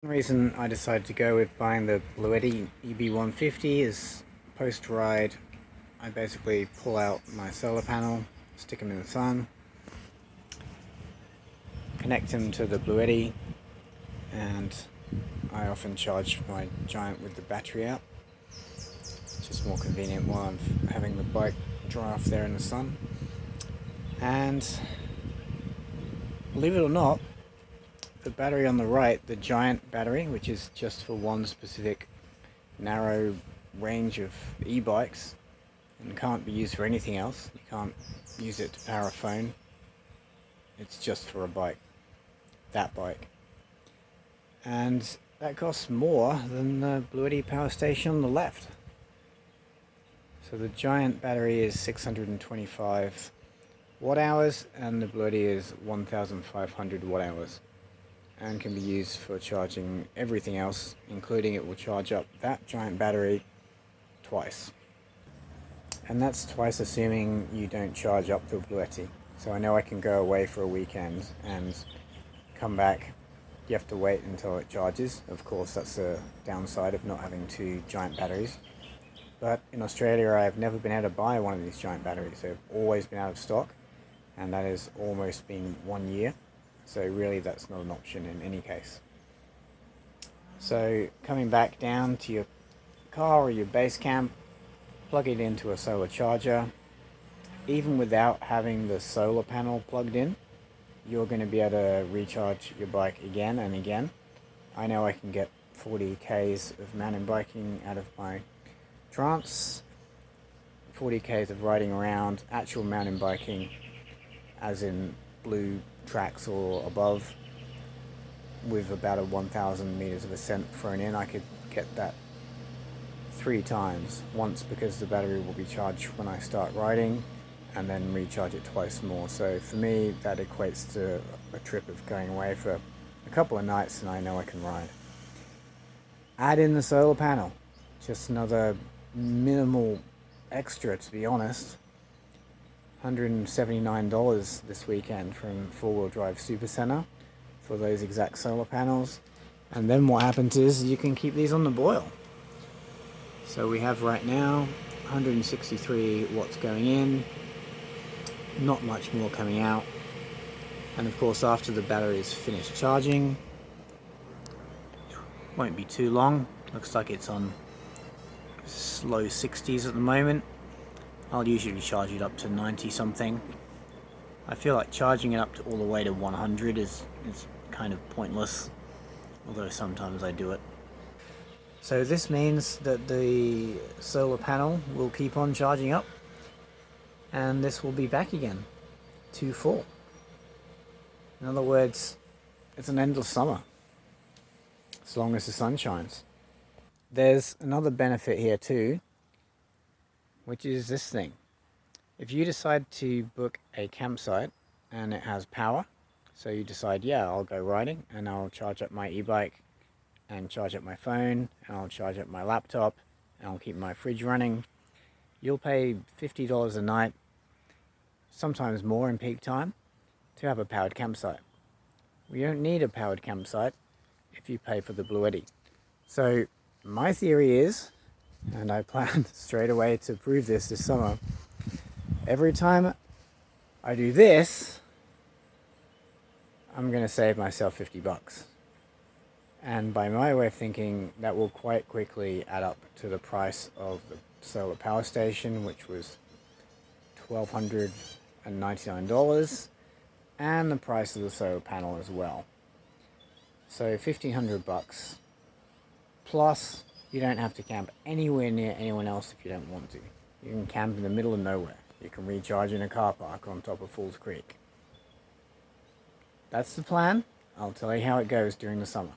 The reason I decided to go with buying the BLUETTI EB150 is post-ride I basically pull out my solar panel, stick them in the sun, connect them to the BLUETTI, and I often charge my Giant with the battery out. It's just more convenient while I'm having the bike dry off there in the sun. And believe it or not, the battery on the right, the Giant battery, which is just for one specific narrow range of e-bikes and can't be used for anything else. You can't use it to power a phone. It's just for a bike, that bike. And that costs more than the BLUETTI power station on the left. So the Giant battery is 625 watt hours and the BLUETTI is 1500 watt hours, and can be used for charging everything else, including it will charge up that Giant battery twice. And that's twice assuming you don't charge up the BLUETTI. So I know I can go away for a weekend and come back. You have to wait until it charges. Of course, that's a downside of not having two Giant batteries. But in Australia, I've never been able to buy one of these Giant batteries. They've always been out of stock, and that has almost been 1 year. So really that's not an option in any case. So coming back down to your car or your base camp, plug it into a solar charger. Even without having the solar panel plugged in, you're going to be able to recharge your bike again and again. I know I can get 40 Ks of mountain biking out of my trance, 40 Ks of riding around, actual mountain biking, as in blue tracks or above, with about a 1,000 meters of ascent thrown in. I could get that 3 times. Once because the battery will be charged when I start riding, and then recharge it twice more. So for me, that equates to a trip of going away for a couple of nights, and I know I can ride. Add in the solar panel, just another minimal extra, to be honest. $179 this weekend from 4-wheel drive Supercenter for those exact solar panels. And then what happens is you can keep these on the boil. So we have right now 163 watts going in, not much more coming out. And of course, after the battery is finished charging, won't be too long. Looks like it's on low 60s at the moment. I'll usually charge it up to 90 something. I feel like charging it up to all the way to 100 is kind of pointless, although sometimes I do it. So this means that the solar panel will keep on charging up, and this will be back again to full. In other words, it's an endless summer, as long as the sun shines. There's another benefit here too, which is this thing. If you decide to book a campsite and it has power, so you decide, yeah, I'll go riding and I'll charge up my e-bike and charge up my phone and I'll charge up my laptop and I'll keep my fridge running, you'll pay $50 a night, sometimes more in peak time, to have a powered campsite. We don't need a powered campsite if you pay for the BLUETTI. So my theory is, and I plan straight away to prove this summer, every time I do this, I'm going to save myself 50 bucks. And by my way of thinking, that will quite quickly add up to the price of the solar power station, which was $1,299, and the price of the solar panel as well. So 1,500 bucks. Plus, you don't have to camp anywhere near anyone else if you don't want to. You can camp in the middle of nowhere. You can recharge in a car park on top of Falls Creek. That's the plan. I'll tell you how it goes during the summer.